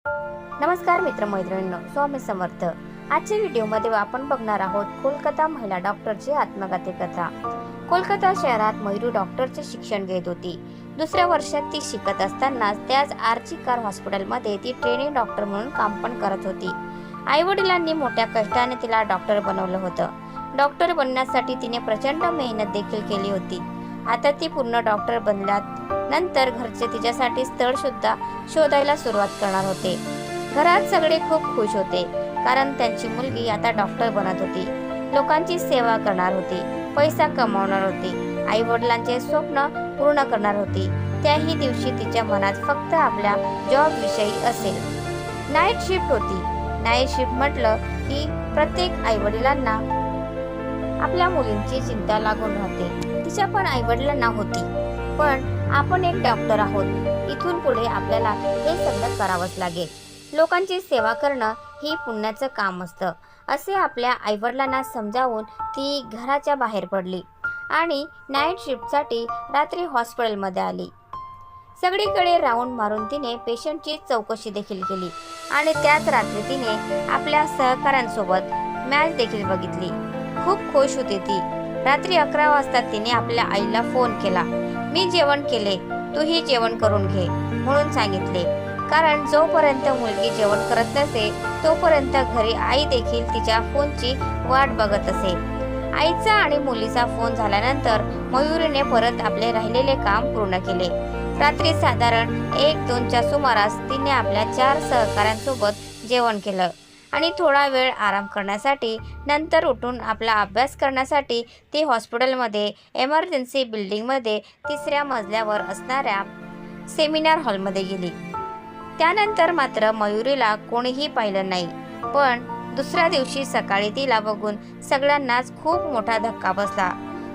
नमस्कार मित्रमैत्रिणींनो, स्वामी समर्थ। आजच्या व्हिडिओमध्ये आपण बघणार आहोत कोलकाता महिला डॉक्टरची आत्मघाती कथा। कोलकाता शहरात मयुरी डॉक्टरचे शिक्षण घेत होती। दुसऱ्या वर्षात ती शिकत असताना त्याच आरची कार हॉस्पिटलमध्ये ती ट्रेनिंग डॉक्टर म्हणून काम पण करत होती। आई वडिलांनी मोठ्या कष्टाने तिला डॉक्टर बनवलं होतं। डॉक्टर बनण्यासाठी तिने प्रचंड मेहनत देखील केली होती। आता ती पूर्ण डॉक्टर बनल्यानंतर घरचे तिच्यासाठी स्थळ सुद्धा शोधायला सुरुवात करणार होते। घरात सगळे खूप खुश होते, कारण त्यांची मुलगी आता डॉक्टर बनत होती, लोकांची सेवा करणार होती, पैसा कमावणार होती, आई वडिलांचे स्वप्न पूर्ण करणार होती। त्याही दिवशी तिच्या मनात फक्त आपल्या जॉब विषयी असेल। नाईट शिफ्ट होती। नाईट शिफ्ट म्हटलं की प्रत्येक आई वडिलांना आपल्या मुलींची चिंता लागून राहते। तिच्या पण आई वडिलांना होती, पण आपण एक डॉक्टर आहोत, इथून पुढे आपल्याला हे सगळं करावंच लागेल। लोकांची सेवा करणं ही पुण्याचं काम असतं, असे आपल्या आईवडिलांना समजावून ती घराच्या बाहेर पडली आणि नाईट शिफ्टसाठी रात्री हॉस्पिटलमध्ये आली। सगळीकडे राऊंड मारून तिने पेशंटची चौकशी देखील केली आणि त्याच रात्री तिने आपल्या सहकाऱ्यांसोबत मॅच देखील बघितली। खूप खुश होती ती। रात्री 11 वाजता तिने आपल्या आईला फोन केला। मी जेवण केले, तूही जेवण करून घे म्हणून सांगितले, कारण जोपर्यंत मुलगी जेवण करत नसे तोपर्यंत घरी आई देखील तिच्या फोनची वाट बघत असे। आईचा आणि मुलीचा फोन झाल्यानंतर मयुरीने परत आपले राहिलेले काम पूर्ण केले। रात्री साधारण 1-2च्या सुमारास तिने आपल्या 4 सहकाऱ्यांसोबत जेवण केलं आणि थोडा वेळ आराम करण्यासाठी नंतर उठून आपला अभ्यास करण्यासाठी ती हॉस्पिटलमध्ये एमर्जन्सी बिल्डिंगमध्ये 3ऱ्या मजल्यावर असणाऱ्या सेमिनार हॉलमध्ये गेली। त्यानंतर मात्र मयुरीला कोणीही पाहिलं नाही, पण दुसऱ्या दिवशी सकाळी तिला बघून सगळ्यांनाच खूप मोठा धक्का बसला।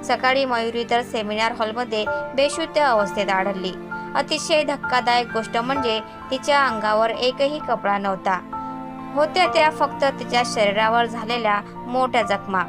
सकाळी मयुरी तर सेमिनार हॉलमध्ये बेशुद्ध अवस्थेत आढळली। अतिशय धक्कादायक गोष्ट म्हणजे तिच्या अंगावर एकही कपडा नव्हता, होत्या त्या फक्त तिच्या शरीरावर झालेल्या मोठ्या जखमा।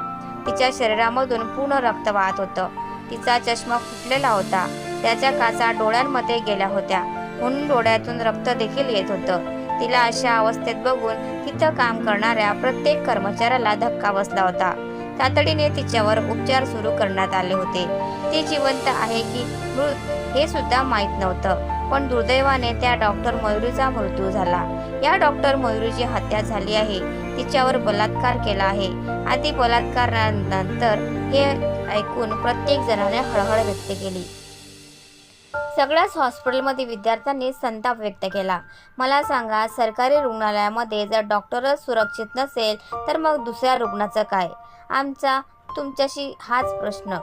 तिच्या शरीरामधून पूर्ण रक्त वाहत होतं। तिचा चष्मा फुटलेला होता, त्याच्या काचा डोळ्यांमध्ये गेल्या होत्या, म्हणून डोळ्यातून रक्त देखील येत होतं। तिला अशा अवस्थेत बघून तिथं काम करणाऱ्या प्रत्येक कर्मचाऱ्याला धक्का बसला होता। तातडीने तिच्यावर उपचार सुरू करण्यात आले होते। ती जिवंत आहे की मृत हे सुद्धा माहीत नव्हतं, पण दुर्दैवाने त्या डॉक्टर मयुरीचा मृत्यू झाला। या डॉक्टर मयुरीची हत्या झाली आहे, तिच्यावर बलात्कार केला आहे। आधी बलात्कारानंतर हे ऐकून प्रत्येक जणाने हळहळ व्यक्त केली। सगळ्याच हॉस्पिटलमध्ये विद्यार्थ्यांनी संताप व्यक्त केला। मला सांगा, सरकारी रुग्णालयामध्ये जर डॉक्टरच सुरक्षित नसेल तर मग दुसऱ्या रुग्णाचं काय? आमचा तुमच्याशी हाच प्रश्न।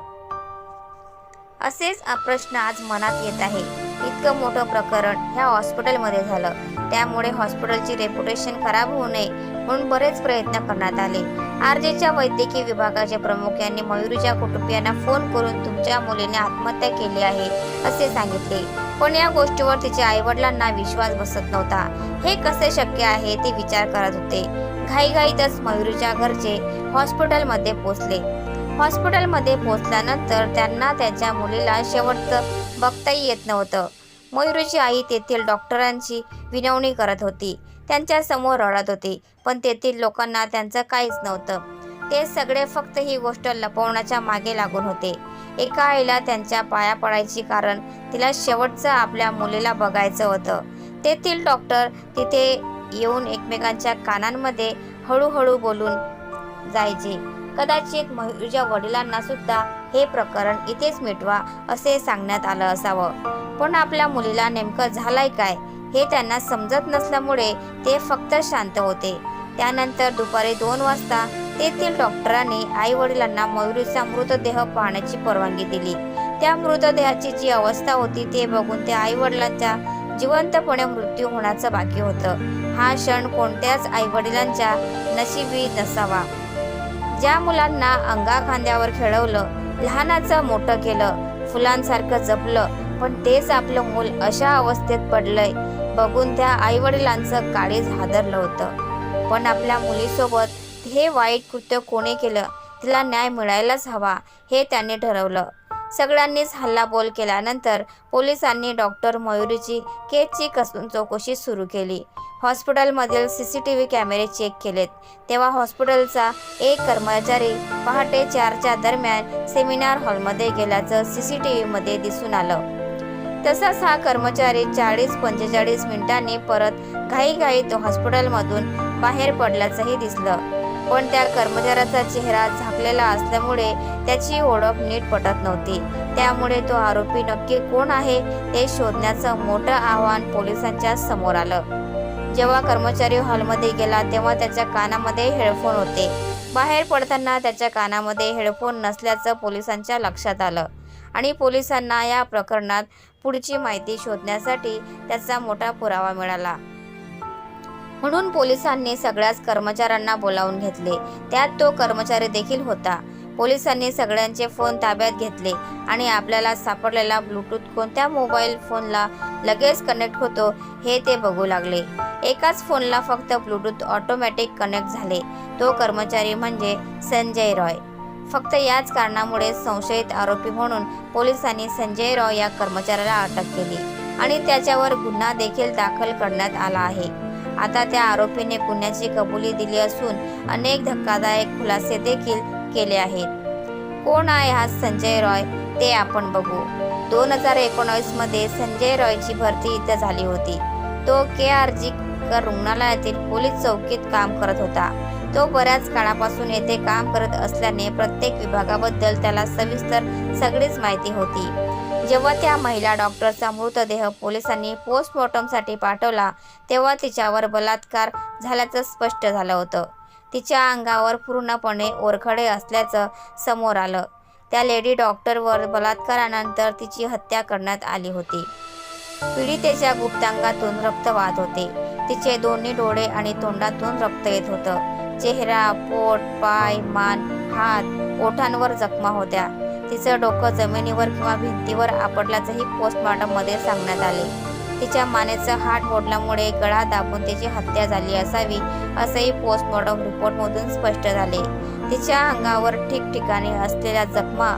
असेच प्रश्न आज मनात येत आहे। इतकं मोठं प्रकरण ह्या हॉस्पिटलमध्ये झालं, त्यामुळे हॉस्पिटलची रेप्युटेशन खराब होऊ नये म्हणून बरेच प्रयत्न करण्यात आले। आरजेच्या वैद्यकीय विभागाचे प्रमुख यांनी मयुरीच्या कुटुंबियांना फोन करून तुमच्या मुलीने आत्महत्या केली आहे असे सांगितले, पण या गोष्टीवर तिच्या आईवडिलांना विश्वास बसत नव्हता। हे कसे शक्य आहे ते विचार करत होते। घाईघाईतच मयुरीच्या घरचे हॉस्पिटलमध्ये पोहोचले। हॉस्पिटलमध्ये पोहोचल्यानंतर त्यांना त्यांच्या मुलीला शेवटचं बघताही येत नव्हतं। मयुरीची आई तेथील डॉक्टरांची विनवणी करत होती, त्यांच्या समोर रडत होती, पण तेथील लोकांना त्यांचं काहीच नव्हतं। ते सगळे फक्त ही गोष्ट लपवण्याच्या मागे लागून होते। एका आईला त्यांच्या पाया पडायची, कारण तिला शेवटचं आपल्या मुलीला बघायचं होतं। तेथील डॉक्टर तिथे येऊन एकमेकांच्या कानांमध्ये हळूहळू बोलून जायचे। कदाचित मयुरीच्या वडिलांना सुद्धा हे प्रकरण इथेच मिटवा असे सांगण्यात आलं असावं, पण आपल्या मुलीला नेमकं झालंय काय हे त्यांना समजत नसल्यामुळे ते फक्त शांत होते। त्यानंतर दुपारी 2 वाजता तेथील डॉक्टरांनी आई वडिलांना मयुरीचा मृतदेह पाहण्याची परवानगी दिली। त्या मृतदेहाची जी अवस्था होती ते बघून त्या आई वडिलांचा जिवंतपणे मृत्यू होण्याचं बाकी होतं। हा क्षण कोणत्याच आई वडिलांच्या नशिबी नसावा। ज्या मुलांना अंगाखांद्यावर खेळवलं, लहानाचं मोठं केलं, फुलांसारखं जपलं, पण तेच आपलं मूल अशा अवस्थेत पडलंय बघून त्या आई वडिलांचं काळीज हादरलं होतं। पण आपल्या मुलीसोबत हे वाईट कृत्य कोणी केलं, तिला न्याय मिळायलाच हवा हे त्यांनी ठरवलं। सगळ्यांनीच हल्लाबोल केल्यानंतर पोलिसांनी डॉक्टर मयुरीची केसची कसून चौकशी सुरू केली। हॉस्पिटलमधील CCTV कॅमेरे चेक केलेत तेव्हा हॉस्पिटलचा एक कर्मचारी पहाटे 4च्या दरम्यान सेमिनार हॉलमध्ये गेल्याचं CCTV मध्ये दिसून आलं. तसाच हा कर्मचारी 40-45 मिनिटांनी परत घाईघाईत हॉस्पिटलमधून बाहेर पडल्याचंही दिसलं. पण त्या कर्मचाऱ्याचा चेहरा झाकलेला असल्यामुळे त्याची ओळख नीट पटत नव्हती. त्यामुळे तो आरोपी नक्की कोण आहे हे शोधण्याचं मोठं आव्हान पोलिसांच्या समोर आलं. जेव्हा कर्मचारी हॉलमध्ये गेला तेव्हा त्याच्या कानामध्ये हेडफोन होते. बाहेर पडताना त्याच्या कानामध्ये हेडफोन नसल्याचं पोलिसांच्या लक्षात आलं आणि पोलिसांना या प्रकरणात पुढची माहिती शोधण्यासाठी त्याचा मोठा पुरावा मिळाला. म्हणून पोलिसांनी सगळ्याच कर्मचाऱ्यांना बोलावून घेतले. त्यात तो कर्मचारी देखील होता. पोलिसांनी सगळ्यांचे फोन ताब्यात घेतले आणि आपल्याला सापडलेला ब्लूटूथ कोणत्या मोबाईल फोनला लगेच कनेक्ट होतो हे ते बघू लागले. एकाच फोनला फक्त ब्लूटूथ ऑटोमॅटिक कनेक्ट झाले. तो कर्मचारी म्हणजे संजय रॉय. फक्त याच कारणामुळे संशयित आरोपी म्हणून पोलिसांनी संजय रॉय या कर्मचाऱ्याला अटक केली आणि त्याच्यावर गुन्हा देखील दाखल करण्यात आला आहे. आता त्या आरोपीने गुन्ह्याची कबुली दिली असून अनेक धक्कादायक खुलासे देखील केले आहेत. कोण आहे हा संजय रॉय ते आपण बघू. 2019 मध्ये संजय रॉयची भरती इथं झाली होती. तो KRG रुग्णालयातील पोलीस चौकीत काम करत होता. तो बऱ्याच काळापासून येथे काम करत असल्याने प्रत्येक विभागाबद्दल त्याला सविस्तर सगळीच माहिती होती. जेव्हा त्या महिला डॉक्टरचा मृतदेह पोलिसांनी पोस्टमॉर्टमसाठी पाठवला तेव्हा तिच्यावर बलात्कार झाल्याचं स्पष्ट झालं होतं. तिच्या अंगावर पूर्णपणे ओरखडे असल्याचं समोर आलं. त्या लेडी डॉक्टरवर बलात्कारानंतर तिची हत्या करण्यात आली होती. पीडितेच्या गुप्तांगातून रक्त वाहत होते. तिचे दोन्ही डोळे आणि तोंडातून रक्त येत होतं. चेहरा, पोट, पाय, मान, हात, ओठांवर जखमा होत्या. तिचं डोकं जमिनीवर किंवा भिंतीवर आपटल्याचंही पोस्टमॉर्टममध्ये सांगण्यात आले. तिच्या मानेचं हाड मोडल्यामुळे गळा दाबून तिची हत्या झाली असावी असंही पोस्टमॉर्टम रिपोर्टमधून स्पष्ट झाले. तिच्या अंगावर ठिकठिकाणी असलेल्या जखमा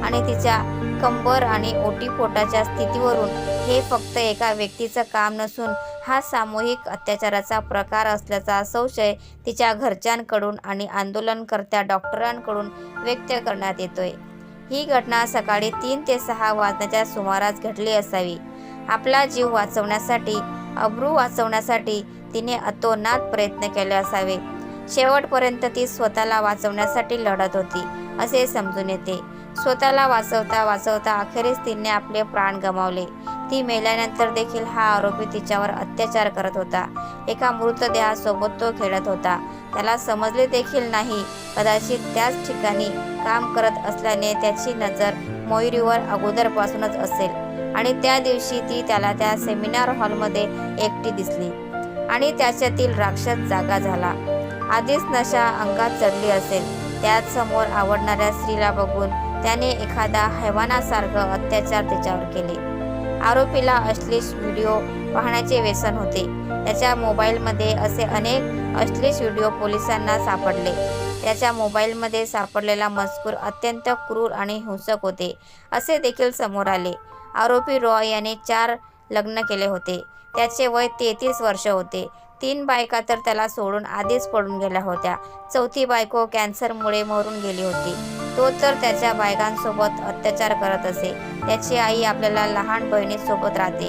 आणि तिच्या कंबर आणि ओटीपोटाच्या स्थितीवरून हे फक्त एका व्यक्तीचं काम नसून हा सामूहिक अत्याचाराचा प्रकार असल्याचा संशय तिच्या घरच्यांकडून आणि आंदोलनकर्त्या डॉक्टरांकडून व्यक्त करण्यात येतोय. ही घटना सकाळी 3 ते 6 वाजण्याच्या सुमारास घडली असावी. आपला जीव वाचवण्यासाठी, अब्रू वाचवण्यासाठी तिने अतोनात प्रयत्न केले असावे. शेवटपर्यंत ती स्वतःला वाचवण्यासाठी लढत होती असे समजून येते. स्वतःला वाचवता वाचवता अखेरीस तिने आपले प्राण गमावले. ती मेल्यानंतर देखील हा आरोपी तिच्यावर अत्याचार करत होता. एका मृतदेहासोबत तो खेळत होता. त्याला समजले देखील नाही. कदाचित त्याच ठिकाणी काम करत असल्याने त्याची नजर मयुरीवर अगोदरपासूनच असेल आणि त्या दिवशी ती त्याला त्या सेमिनार हॉलमध्ये एकटी दिसली आणि त्याच्यातील राक्षस जागा झाला. आधीच नशा अंगात चढली असेल. त्याच समोर आवडणाऱ्या स्त्रीला बघून त्याने एखादा हैवानासारखं अत्याचार तिच्यावर केले. आरोपीला अश्लील व्हिडिओ पाहण्याचे व्यसन होते. त्याच्या मोबाईलमध्ये असे अनेक अश्लील व्हिडिओ पोलिसांना सापडले. त्याच्या मोबाईलमध्ये सापडलेला मजकूर अत्यंत क्रूर आणि हिंसक होते असे देखील समोर आले. आरोपी रॉय याने 4 लग्न केले होते. त्याचे वय 33 वर्ष होते. 3 बायका तर त्याला सोडून आधीच पडून गेल्या होत्या. 4थी बायको कॅन्सरमुळे मरून गेली होती. तो तर त्याच्या बायकांसोबत अत्याचार करत असे. त्याची आई आपल्याला लहान बहिणीसोबत राहते.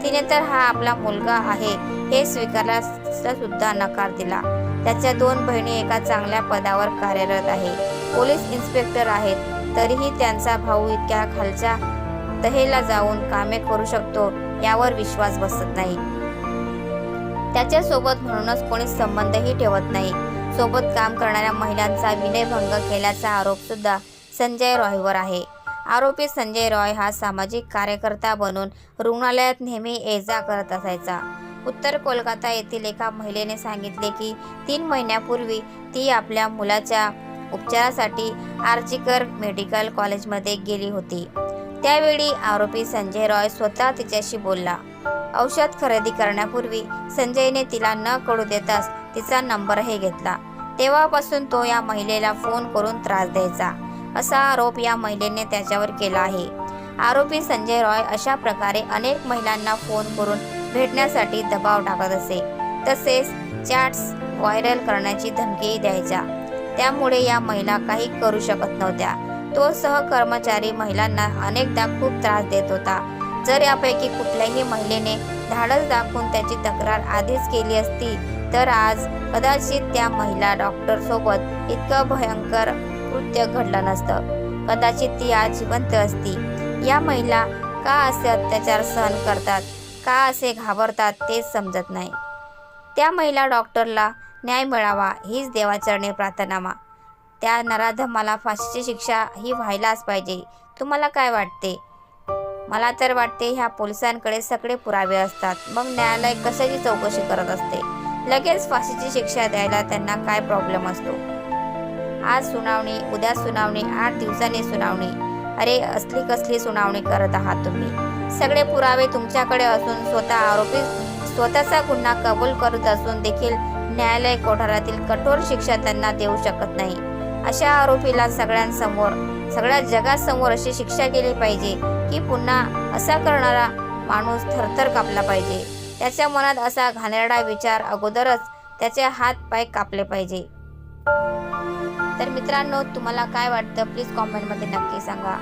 तिने तर हा आपला मुलगा आहे हे स्वीकारण्यास सुद्धा नकार दिला. त्याच्या 2 बहिणी एका चांगल्या पदावर कार्यरत आहे. पोलीस इन्स्पेक्टर आहेत. तरीही त्यांचा भाऊ इतक्या खालच्या तहेला जाऊन कामे करू शकतो यावर विश्वास बसत नाही. त्याच्यासोबत म्हणूनच कोणी संबंधही ठेवत नाही. सोबत काम करणाऱ्या महिलांचा विनयभंग केल्याचा आरोप सुद्धा संजय रॉयवर आहे. आरोपी संजय रॉय हा सामाजिक कार्यकर्ता बनून रुग्णालयात नेहमी ये-जा करत असायचा. उत्तर कोलकाता येथील एका महिलेने सांगितले की 3 महिन्यापूर्वी ती आपल्या मुलाच्या उपचारासाठी आर्जिकर मेडिकल कॉलेजमध्ये गेली होती. त्यावेळी आरोपी संजय रॉय स्वतः तिच्याशी बोलला. औषध खरेदी करण्यापूर्वी संजयने तिला न कळू देताच तिचा नंबरही घेतला. तेव्हापासून तो या महिलेला फोन करून त्रास द्यायचा असा आरोप या महिलेने त्याच्यावर केला आहे. आरोपी संजय रॉय अशा प्रकारे अनेक महिलांना फोन करून भेटण्यासाठी दबाव टाकत असे. तसेच चॅट्स व्हायरल करण्याची धमकीही द्यायचा। त्यामुळे या महिला काही करू शकत नव्हत्या। तो सहकर्मचारी महिलांना अनेकदा खूप त्रास देत होता। जर यापैकी कुठल्याही महिलेने धाडस दाखवून त्याची तक्रार आधीच केली असती तर आज कदाचित त्या महिला डॉक्टर सोबत इतकं भयंकर कृत्य घडलं नसतं। कदाचित ती आज जिवंत असती। या महिला का असे अत्याचार सहन करतात, का असे घाबरतात तेच समजत नाही। त्या महिला डॉक्टरला न्याय मिळावा हीच देवाचरणी प्रार्थना। त्या नराधमाला फाशीची शिक्षा ही व्हायलाच पाहिजे। तुम्हाला काय वाटते? मला तर वाटते ह्या पोलिसांकडे सगळे पुरावे असतात, मग न्यायालय कशाची चौकशी करत असते? लगेच फाशीची शिक्षा द्यायला त्यांना काय प्रॉब्लेम असतो? आज सुनावणी, उद्या सुनावणी, 8 दिवसांनी सुनावणी। अरे असली कसली सुनावणी करत आहात तुम्ही? सगळे पुरावे तुमच्याकडे असून स्वतः आरोपी स्वतःचा गुन्हा कबूल करत असून देखील न्यायालय कोठारातील कठोर शिक्षा त्यांना देऊ शकत नाही। अशा आरोपीला सगळ्या जगासमोर अशी शिक्षा केली पाहिजे की पुन्हा असा करणारा माणूस थरथर कापला पाहिजे। त्याच्या मनात असा घाणेरडा विचार अगोदरच त्याचे हात पाय कापले पाहिजे। तर मित्रांनो, तुम्हाला काय वाटतं प्लीज कॉमेंटमध्ये नक्की सांगा।